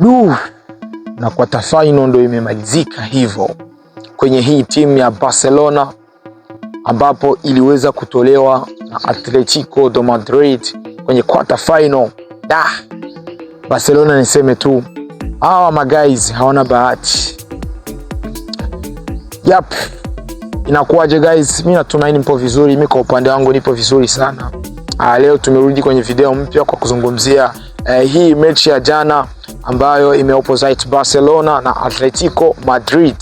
Na quarter final ndo imemalizika hivyo kwenye hii timu ya Barcelona, ambapo iliweza kutolewa na Atletico de Madrid kwenye quarter final. Barcelona niseme tu hawa maguys hawana bahati. Inakuwaje guys? Mimi natumaini mpo vizuri. Mimi kwa upande wangu nipo vizuri sana. Leo tumerudi kwenye video mpya kwa kuzungumzia hii mechi ya jana ambayo imeopposite Barcelona na Atletico Madrid.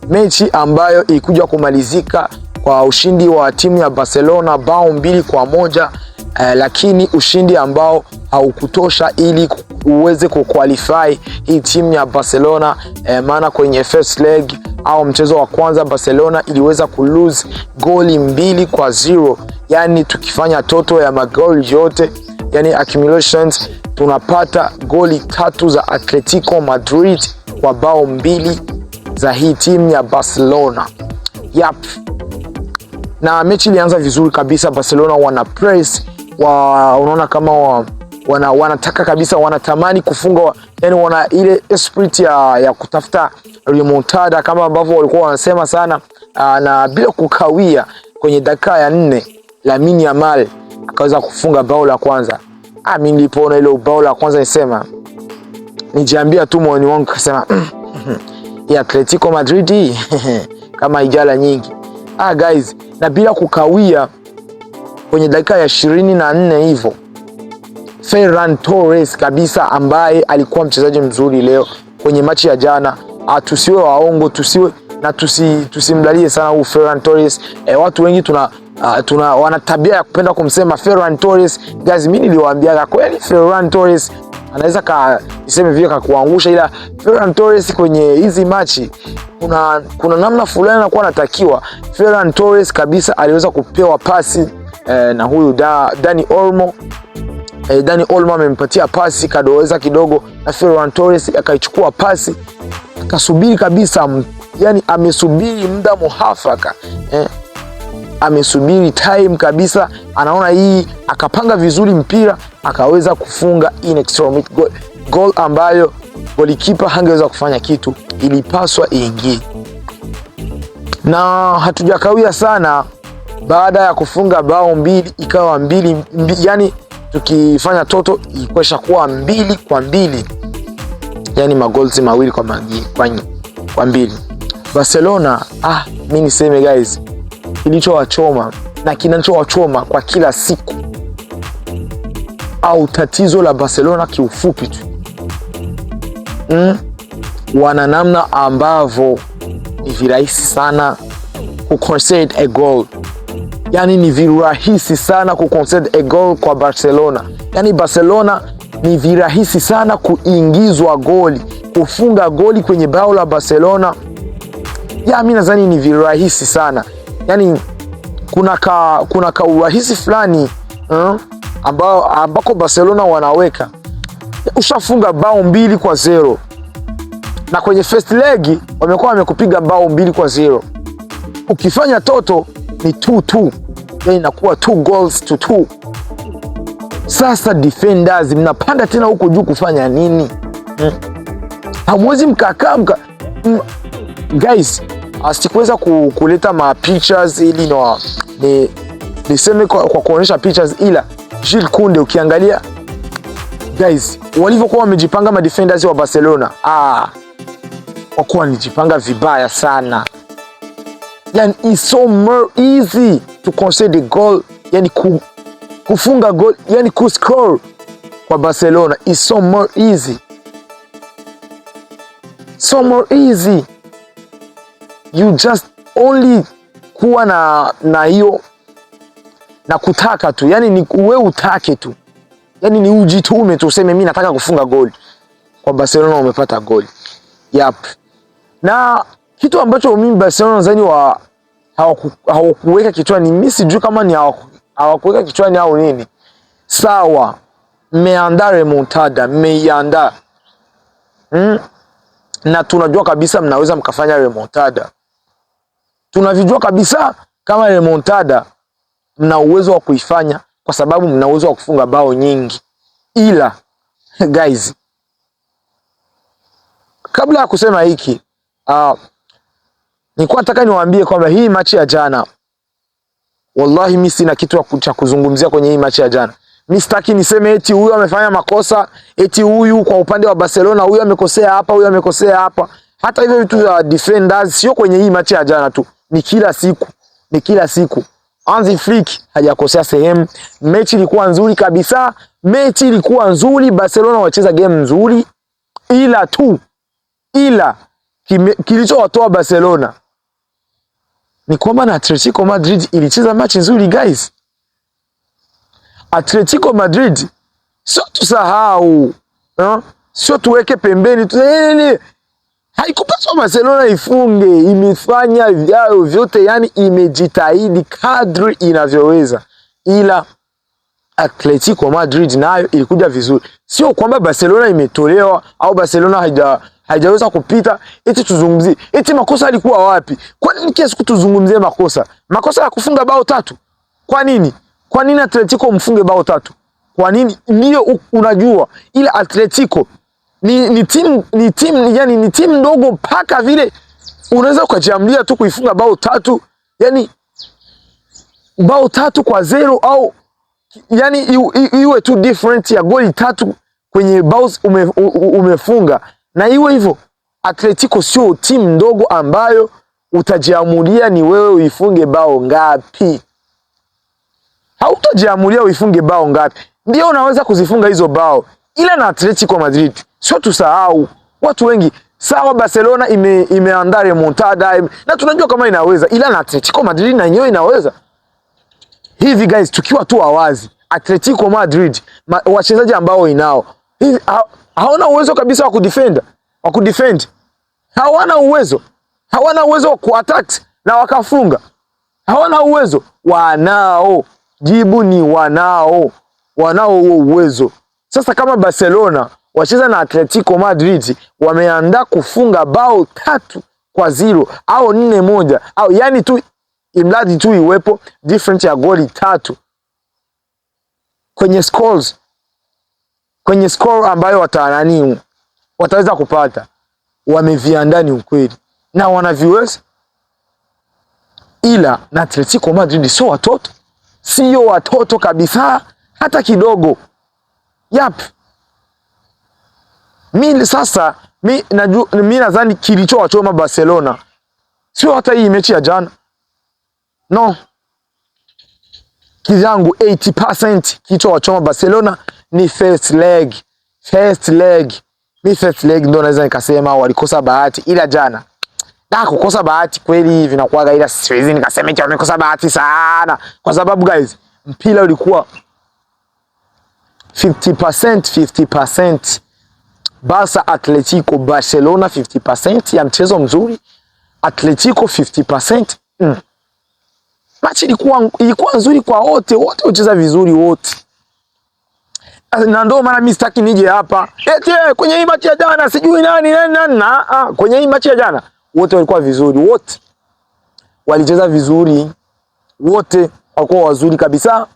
Mechi ambayo ilikuja kumalizika kwa ushindi wa timu ya Barcelona bao 2-1, lakini ushindi ambao haukutosha ili uweze kuqualify hii timu ya Barcelona, maana kwenye first leg au mchezo wa kwanza Barcelona iliweza kulose goli 2-0. Yani tukifanya total ya magoli yote, yani accumulations, tunapata goli 3 za Atletico Madrid kwa bao 2 za hii timu ya Barcelona. Na mechi ilianza vizuri kabisa. Barcelona wana press, unaona kama wanataka kabisa, wanatamani kufunga, yani wana ile spirit ya kutafuta remontada kama ambavyo walikuwa wanasema sana. Na bila kukawia kwenye dakika ya 4 Lamine Yamal akaweza kufunga bao la kwanza. Mimi nilipoona ile bao la kwanza nisema, nijiambia tu moyoni wangu kasema ya Atletico Madrid kama ijala nyingi. Guys, na bila kukawia kwenye dakika ya 24 hivyo Ferran Torres kabisa, ambaye alikuwa mchezaji mzuri leo kwenye machi ya jana. Tusiwe waongo, tusimlalie sana huyu Ferran Torres. Watu wengi wana tabia ya kupenda kumsema Ferran Torres. Guys, mimi niliwaambia kweli Ferran Torres anaweza niseme vile kuangusha, ila Ferran Torres kwenye hizi machi kuna namna fulani anakuwa anatakiwa. Ferran Torres kabisa aliweza kupewa pasi na huyu Dani Olmo. Dani Olmo amempatia pasi kadoweza kidogo, na Ferran Torres akaichukua pasi, akasubiri kabisa, yani amesubiri muda muhafaka, amesubiri time kabisa, anaona hii, akapanga vizuri mpira, akaweza kufunga in extra goal ambayo golikipa hangeweza kufanya kitu, ilipaswa iingie. Na hatujakawia sana, baada ya kufunga bao 2 ikawa 2, yani tukifanya total ikwesha kuwa 2-2, yani magolzi 2 kwa 2. Barcelona mimi niseme guys, kilichowachoma na kinachowachoma kwa kila siku, au tatizo la Barcelona kiufupi tu, wana namna ambavyo ni virahisi sana kuconcede a goal. Yani ni virahisi sana kuconcede a goal kwa Barcelona. Yani Barcelona ni virahisi sana kuingizwa goli, kufunga goli kwenye bao la Barcelona. Mimi nadhani ni virahisi sana. Yani kuna urahisi fulani ambako Barcelona wanaweka. Ushafunga bao 2-0. Na kwenye first leg wamekuwa wamekupiga bao 2-0. Ukifanya toto ni 2-2. Yani inakuwa 2-2. Sasa defenders mnapanda tena huko juu kufanya nini? Hamwezi mkakaa guys, sikuweza kuleta ma pictures ili niseme kwa kuonyesha pictures, ila Jules Koundé ukiangalia guys walivyokuwa wamejipanga ma defenders wa Barcelona, wakuwa wanajipanga vibaya sana. Yani it's so more easy to concede a goal, yani kufunga goal, yani kuscore kwa Barcelona is so more easy. So more easy. You just only kuwa na hiyo na kutaka tu, yani ni wewe utake tu, yani ni ujitume tu, useme mimi nataka kufunga goli. Kwa Barcelona umepata goli. Na kitu ambacho mimi Barcelona zani hawakuweka kichwani, mimi sijui kama ni hawakuweka kichwani au nini. Sawa, mmeandaa remontada, mmeiandaa. Na tunajua kabisa mnaweza mkafanya remontada. Tunavijua kabisa kama remontada mna uwezo wa kuifanya, kwa sababu mna uwezo wa kufunga bao nyingi. Ila guys, kabla ya kusema hiki, nilikuwa nataka niwaambie kwamba hii mechi ya jana, wallahi mimi sina kitu cha kuzungumzia kwenye hii mechi ya jana. Mimi sitaki niseme eti huyu amefanya makosa, eti huyu kwa upande wa Barcelona huyu amekosea hapa, huyu amekosea hapa. Hata hivyo vitu vya defenders sio kwenye hii mechi ya jana tu, ni kila siku. Ni kila siku. Hansi Flick hajakosea sehemu. Mechi ilikuwa nzuri kabisa. Mechi ilikuwa nzuri, Barcelona wacheza game nzuri. Ila kilichowatoa Barcelona ni kwamba na Atletico Madrid ilicheza mechi nzuri guys. Atletico Madrid sio tusahau, sio tuweke pembeni tu. Haikupaswa Barcelona ifunge, imefanya vyao vyote, yani imejitahidi kadri inavyoweza. Ila Atletico Madrid nayo ilikuja vizuri. Sio kwamba Barcelona imetolewa au Barcelona haijaweza kupita eti tuzungumzie eti makosa yalikuwa wapi. Kwa nini kiasi kutuzungumzie makosa? Makosa ya kufunga bao 3. Kwa nini? Kwa nini Atletico mfunge bao 3? Kwa nini? Ndio unajua ila Atletico ni timu ndogo mpaka vile unaweza ukajiamlia tu kuifunga bao 3, yani bao 3-0 au yani iwe tu different ya goli 3 kwenye bao umefunga na iwe hivyo. Atletico sio timu ndogo ambayo utajiamulia ni wewe uifunge bao ngapi. Hautajiamulia uifunge bao ngapi. Ndio unaweza kuzifunga hizo bao. Ila na Atletico Madrid sio tusahau, watu wengi sawa Barcelona imeandaa remontada na tunajua kama inaweza, ila na Atletico Madrid na yenyewe inaweza. Hivi guys, tukiwa tu wazi, Atletico Madrid wachezaji ambao inao hivi hawana uwezo kabisa wa kudefend. Hawana uwezo wa kuattack na wakafunga. Hawana uwezo. Jibu ni wanao huo uwezo. Sasa kama Barcelona wacheza na Atletico Madrid wameandaa kufunga bao 3-0 au 4-1 au yani tu imradi tu iwepo different ya goli 3 kwenye score ambayo wataweza kupata, wameviandaa ni ukweli na wanaviweza. Ila na Atletico Madrid sio watoto kabisa hata kidogo. Mimi nadhani kilichowachoma Barcelona sio hata hii mechi ya jana. No. Kizangu 80% kilichowachoma Barcelona ni first leg. Mi first leg ndo naweza nikasema walikosa bahati, ila jana kukosa bahati kweli hivi na kuaga, ila siwezi nikasema eti wamekosa bahati sana, kwa sababu guys mpira ulikuwa 50%. Barca Atletico, Barcelona 50% ya mchezo mzuri, Atletico 50%. Mechi ilikuwa nzuri kwa wote wacheza vizuri wote. Na ndio maana mimi sitaki nije hapa eti kwenye hii mechi ya jana sijui nani. Kwenye hii mechi ya jana wote walikuwa vizuri, wote walicheza vizuri, wote walikuwa wazuri kabisa.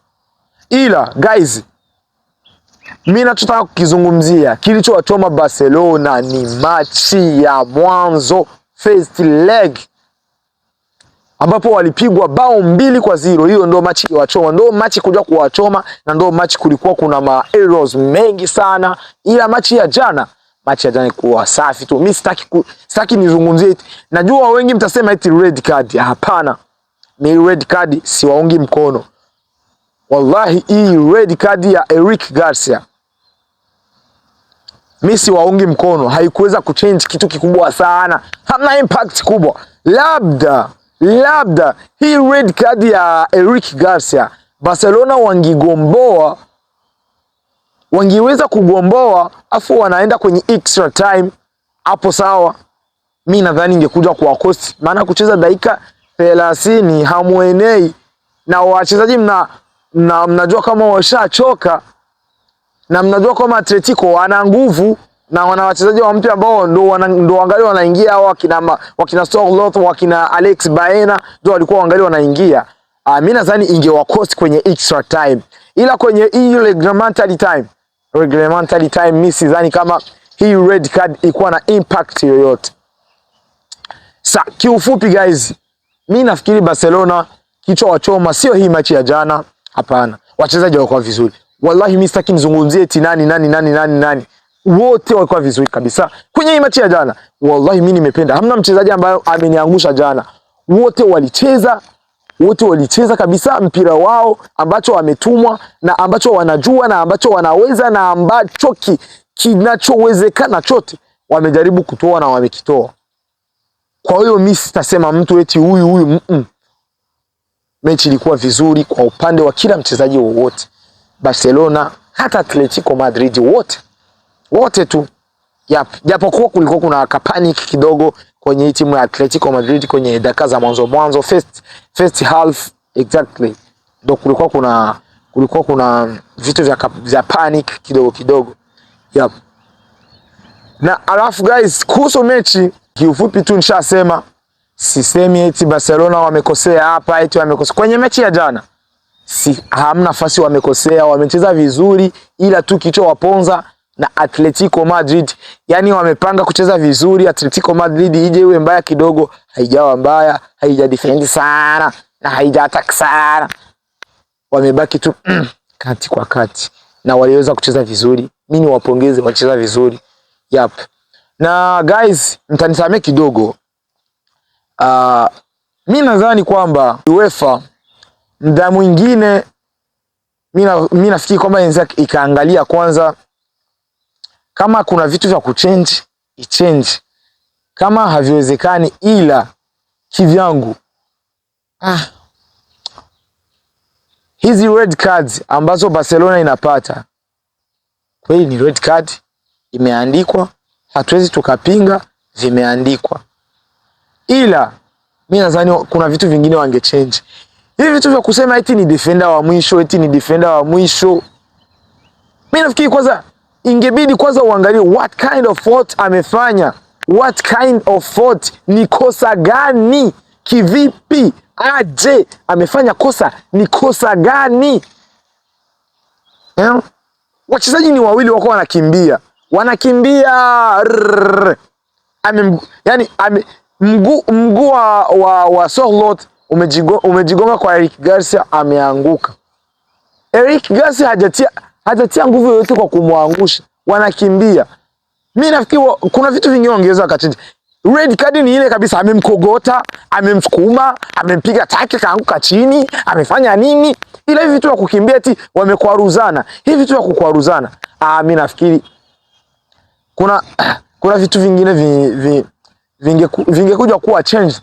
Ila guys, mimi nachotaka kukizungumzia kilichowachoma Barcelona ni mechi ya mwanzo, first leg, ambapo walipigwa bao 2-0. Hiyo ndio mechi iliwachoma, ndio mechi kuja kuwachoma, na ndio mechi kulikuwa kuna errors mengi sana. Ila mechi ya jana ilikuwa safi tu. Mimi sitaki nizungumzie. Najua wengi mtasema eti red card. Hapana. Mimi red card siwaungi mkono. Wallahi hii red card ya Eric Garcia mimi siwaungi mkono. Haikuweza kuchange kitu kikubwa sana. Hamna impact kubwa. Labda hii red card ya Eric Garcia Barcelona wangeweza kugomboa afu wanaenda kwenye extra time, hapo sawa. Mimi nadhani ingekuja kwa cost, maana kucheza dakika 30 hamuenei na wachezaji mnajua kama washachoka, na mnajua kama Atletico wana nguvu na wana wachezaji wa mpya ambao ndo wangali wanaingia, au wakina Sorloth, wakina Alex Baena ndio walikuwa wangali wanaingia. Mimi nadhani ingewacost kwenye extra time, ila kwenye ile reglementary time mimi sidhani kama hii red card ilikuwa na impact yoyote. Kiufupi guys, mimi nafikiri Barcelona kichwa wachoma sio hii mechi ya jana, hapana. Wachezaji walikuwa vizuri. Wallahi mimi sitaki nizungumzie eti nani. Wote walikuwa vizuri kabisa kwenye hii mechi ya jana. Wallahi mimi nimependa. Hamna mchezaji ambaye ameniangusha jana. Wote walicheza kabisa mpira wao ambacho wametumwa na ambacho wanajua na ambacho wanaweza na ambacho kinachowezekana chote wamejaribu kutoa na wamekitoa. Kwa hiyo mimi sitasema mtu eti huyu. Mechi ilikuwa vizuri kwa upande wa kila mchezaji wowote. Barcelona hata Atletico Madrid wote tu. Japokuwa kulikuwa kuna panic kidogo kwenye timu ya Atletico Madrid kwenye dakika za mwanzo first half exactly. Ndio kulikuwa kuna vitu vya panic kidogo. Na alafu guys, kuhusu mechi kiufupi tu nishasema, sisemi eti Barcelona wamekosea hapa eti wamekosea kwenye mechi ya jana. Hamna nafasi wamekosea, wamecheza vizuri, ila tu kichwa waponza na Atletico Madrid. Yani wamepanga kucheza vizuri, Atletico Madrid ije iwe mbaya kidogo, haijawa mbaya, haija defend sana na haija attack sana. Wamebaki tu kati kwa kati na waliweza kucheza vizuri. Mimi niwapongeze, wacheza vizuri. Na guys, mtanisamee kidogo. Mimi nadhani kwamba UEFA muda mwingine mimi nafikiri kwamba inaweza ikaangalia kwanza kama kuna vitu vya kuchange, ichange. Kama haviwezekani, ila kivyangu hizi red cards ambazo Barcelona inapata kweli ni red card, imeandikwa, hatuwezi tukapinga, vimeandikwa. Ila mimi nadhani kuna vitu vingine wangechange. Hivi vitu vya kusema eti ni defender wa mwisho, mimi nafikiri kwanza ingebidi kwanza uangalie what kind of fault amefanya. What kind of fault, ni kosa gani? Kivipi? Aje amefanya kosa, ni kosa gani? Wachezaji ni wawili wako wanakimbia. Mguu wa Sorloth umejigonga kwa Eric Garcia, ameanguka. Eric Garcia hajatia nguvu yoyote kwa kumwangusha. Wanakimbia. Mimi nafikiri kuna vitu vingi ongeza kachinja. Red card ni ile kabisa, amemkogota, amemsukuma, amempiga take kaanguka chini, amefanya nini? Ila hivi vitu vya kukimbia eti wamekwaruzana. Hivi vitu vya kukwaruzana, mimi nafikiri kuna vitu vingine vingekuja kuwa changed.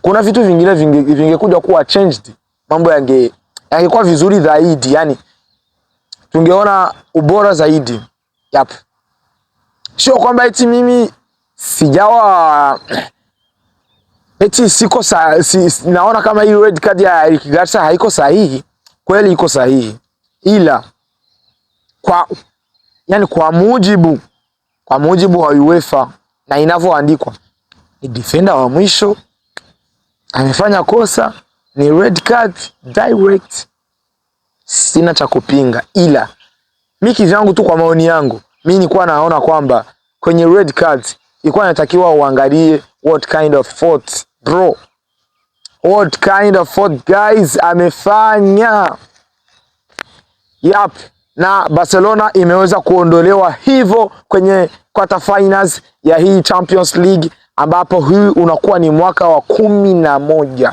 Kuna vitu vingine vingekuja kuwa changed. Mambo yangekuwa vizuri zaidi, yani tungeona ubora zaidi. Sio kwamba eti mimi sijawa eti siko naona kama hii red card ya Eric Garcia haiko sahihi. Kweli iko sahihi, ila kwa mujibu wa UEFA na inavyoandikwa, ni defender wa mwisho amefanya kosa, ni red card direct. Sina cha kupinga, ila mimi kivyangu tu, kwa maoni yangu, mimi nilikuwa naona kwamba kwenye red cards ilikuwa inatakiwa uangalie what kind of fault bro, what kind of fault guys amefanya. Na Barcelona imeweza kuondolewa hivyo kwenye quarter finals ya hii Champions League, ambapo hii unakuwa ni mwaka wa 11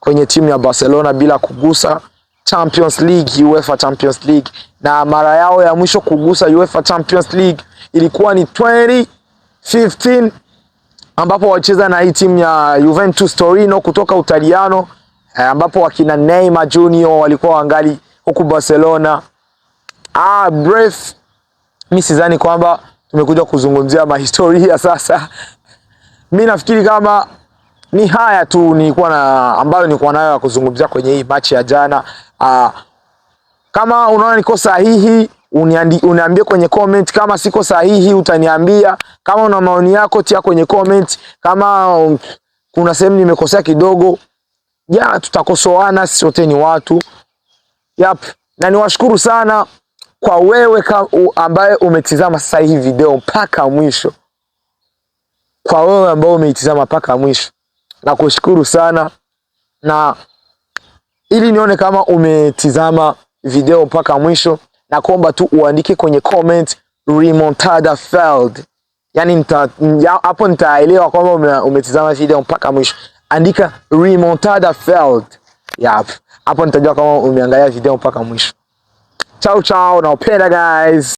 kwenye timu ya Barcelona bila kugusa Champions League, UEFA Champions League. Na mara yao ya mwisho kugusa UEFA Champions League ilikuwa ni 2015, ambapo walicheza na hii timu ya Juventus Torino kutoka Utaliano, ambapo wakina Neymar Junior walikuwa wangali huku Barcelona. Brief, mimi sidhani kwamba tumekuja kuzungumzia mahistoria sasa. Mimi nafikiri kama ni haya tu ambayo nilikuwa nayo ya kuzungumzia kwenye hii match ya jana. Kama unaona niko sahihi, uniambie kwenye comment. Kama siko sahihi, utaniambia. Kama una maoni yako, tia kwenye comment. Kama kuna sehemu nimekosea kidogo, tutakosoana, sote ni watu. Na niwashukuru sana kwa wewe ambaye umetizama sasa hii video mpaka mwisho, kwa wewe ambao umeitizama mpaka mwisho, na kushukuru sana. Na ili nione kama umetizama video mpaka mwisho, na kuomba tu uandike kwenye comment remontada failed. Yani hapo nitaelewa kwamba umetizama video mpaka mwisho. Andika remontada failed. Hapo nitajua kama umeangalia video mpaka mwisho. Ciao ciao, naupenda guys.